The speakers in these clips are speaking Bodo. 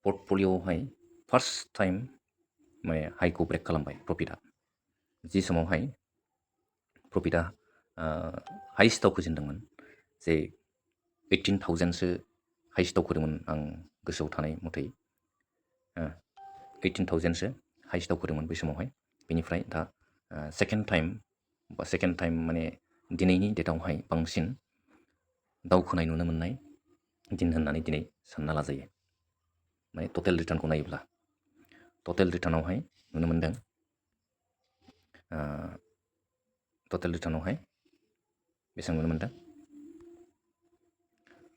पर्टफलिय'आवहाय फार्स्ट टाइम माने हाइखौ ब्रेक खालामबाय प्रफिटआ। जि समावहाय प्रफिटआ हाइस्ट दावखोजेनदोंमोन, जे 18,000सो हाइस्ट दावखोदोंमोन आं गोसोआव थानाय मथै 18,000सो हाइस्ट दावखोदोंमोन बै समावहाय। बेनिफ्राय दा सेकेन्ड टाइम माने दिनैनि डेटआवहाय बांसिन दावखोनाय नुनो मोननाय दिन होननानै दिनै सानना लाजायो। माने टटेल रिटार्नखौ नायोब्ला टटेल रिटार्नावहाय नुनो मोनदों, टटेल रिटार्नावहाय बेसेबां नुनो मोनदों,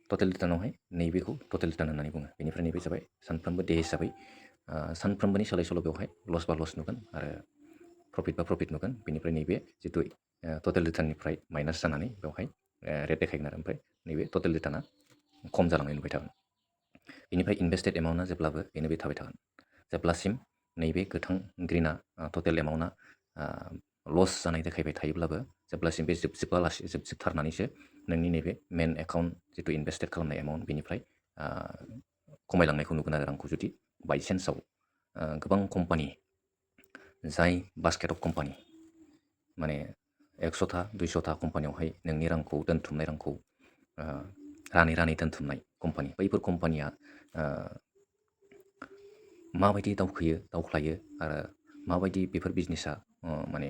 टटेल रिटार्नावहाय नैबेखौ टटेल रिटार्न होननानै बुङो। बेनिफ्राय नैबे जाबाय सानफ्रोमबो डे हिसाबै सानफ्रोमबोनि सोलाय सोल' बेवहाय लस बा लस नुगोन आरो प्रफिट बा प्रफिट नुगोन। बेनिफ्राय नैबे जिथु टटेल रिटार्ननिफ्राय माइनास जानानै बेवहाय रेट देखायगोन आरो ओमफ्राय नैबे टटेल रिटार्ना खम जालांनाय नुबाय थागोन। बेनिफ्राय इनभेस्टेड एमाउन्टआ जेब्लाबो बेनो बे थाबाय थागोन, जेब्लासिम नैबे गोथां ग्रिना टटेल एमाउन्टआ लस जानाय देखायबाय थायोब्लाबो जेब्लासिम बे जोबजोबथारनानैसो नोंनि नैबे मेन एकाउन्ट जिथु इनभेस्टेड खालामनाय एमाउन्ट बेनिफ्राय खमायलांनायखौ नुगोन आरो रांखौ। जुदि बाइचान्सआव गोबां कम्पानि, जाय बास्केट अफ कम्पानि माने 100था 200था कम्पानियावहाय नोंनि रांखौ दोनथुमनाय रांखौ रानै रानै दोनथुमनाय कम्पानि, बैफोर कम्पानिया माबायदि दावख्लायो आरो माबायदि बेफोर बिजनेसा माने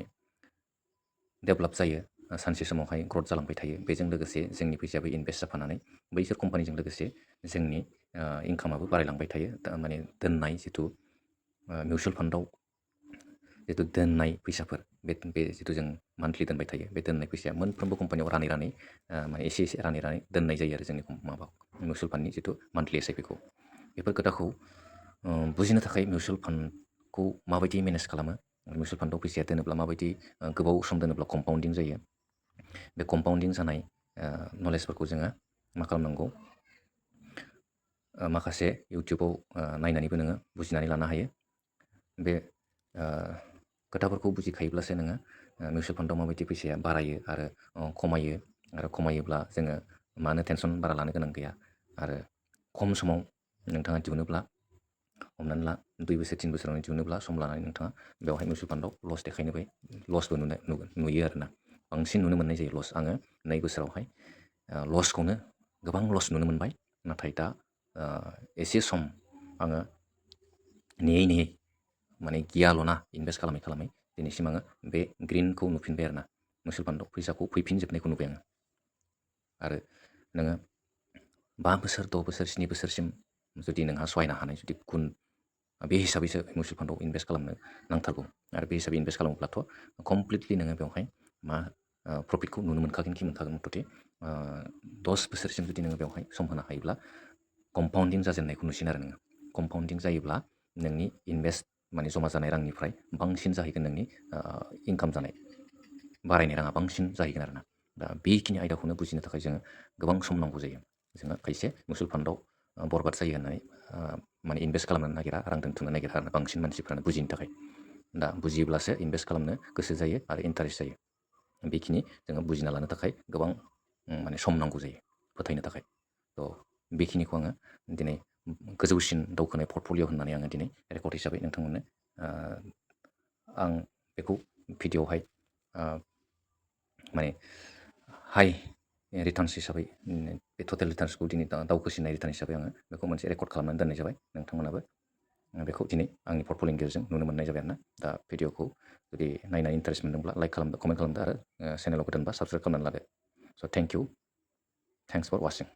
डेभेलप जायो, सानसे समावहाय ग्रथ जालांबाय थायो। बेजों लोगोसे जोंनि फैसायाबो इनभेस्ट जाफानानै बैसोर कम्पानिजों लोगोसे जोंनि इनकामाबो बारायलांबाय थायो। माने दोननाय जिथु मिउचुवेल फान्डआव जिथु दोननाय फैसाफोर, बे जिथु जों मान्थलि दोनबाय थायो, बे दोननाय फैसाया मोनफ्रोमबो कम्पानियाव रानै रानै माने एसे एसे रानै रानै दोननाय जायो आरो जोंनि माबा मिउचुवेल फान्डनि जिथु मान्थलि एसआइपिखौ। बेफोर खोथाखौ बुजिनो थाखाय मिउचुवेल फान्डखौ माबायदि मेनेज खालामो, मिउचुवेल फान्डआव फैसाया दोनोब्ला माबायदि गोबाव सम दोनोब्ला कम्पाउन्डिं जायो, बे कम्पाउन्डिं जानाय नलेजफोरखौ जोङो मा खालामनांगौ, माखासे इउटुबाव नायनानैबो नोङो बुजिनानै लानो हायो। बे खोथाफोरखौ बुजिखायोब्लासो नोङो मिउचुवेल फान्डआव माबायदि फैसाया बारायो आरो खमायो, आरो खमायोब्ला जोङो मानो टेनसन बारा लानो गोनां गैया। आरो खम समाव नोंथाङा दिहुनोब्ला, हमनानै ला 2 बोसोर 3 बोसोरावनो दिहुनोब्ला सम लानानै नोंथाङा बेवहाय मिउचुवेल फान्डआव लस देखायनोबो लसबो नुयो आरोना, बांसिन नुनो मोननाय जायो लस। आङो 2 बोसोरावहाय लसखौनो गोबां लस नुनो मोनबाय। नाथाय दा एसे सम आङो नेयै नेयै माने गियाल'ना इनभेस्ट खालामै खालामै दिनैसिम आङो बे ग्रिनखौ नुफिनबाय आरोना, मिउचुवेल फान्डआव फैसाखौ फैफिनजोबनायखौ नुबाय आङो। आरो नोङो 5 बोसोर 6 बोसोर 7 बोसोरसिम जुदि नोंहा सहायनो हानाय जुदि गुन, बे हिसाबैसो मिउचुवेल फान्डआव इनभेस्ट खालामनो नांथारगौ। आरो बे हिसाबै इनभेस्ट खालामोब्लाथ' कमप्लिटलि नोङो बेवहाय प्रफिटखौ नुनो मोनखागोन मथथे 10 बोसोरसिम जुदि नोङो बेवहाय सम होनो हायोब्ला कम्पाउन्डिं जाजेननायखौ नुसिन आरो नोङो। कम्पाउन्डिं जायोब्ला नोंनि इनभेस्ट माने जमा जानाय रांनिफ्राय बांसिन जाहैगोन नोंनि इनकाम जानाय, बारायनाय राङा बांसिन जाहैगोन आरोना। दा बेखिनि आयदाखौनो बुजिनो थाखाय जोङो गोबां सम नांगौ जायो। जोङो खायसे मिउचुवेल फान्डआव बरबाद जायो होननानै माने इनभेस्ट खालामनो नागिरा, रां दोनथुमनो नागिरा आरो बांसिन मानसिफ्रानो बुजिनो थाखाय। दा बुजियोब्लासो इनभेस्ट खालामनो गोसो जायो आरो इन्टारेस्ट जायो। बेखिनि जोङो बुजिना लानो थाखाय गोबां माने सम नांगौ जायो, फोथायनो थाखाय। थ' बेखिनिखौ आङो दिनै गोजौसिन दावखोनाय पर्टफलिय' होननानै आङो दिनै रेकर्ड हिसाबै नोंथांमोननो आं बेखौ भिडिअ'आवहाय माने हाइ रिटार्न्स हिसाबै बे टटेल रिटार्न्सखौ दिनै दावखोसिननाय रिटार्न हिसाबै आङो बेखौ मोनसे रेकर्ड खालामनानै दोननाय जाबाय। नोंथांमोनाबो बेखौ दिनै आंनि पर्टफलिय'नि गेजेरजों नुनो मोननाय जाबाय आरोना। दा भिडिअ'खौ जुदि नायनानै इन्टारेस्ट मोनदोंब्ला लाइक खालामदो, कमेन्ट खालामदो आरो चेनेलाव गोदानबा साबसक्राइब खालामनानै लादो। So' thank you, thanks for वाचिं।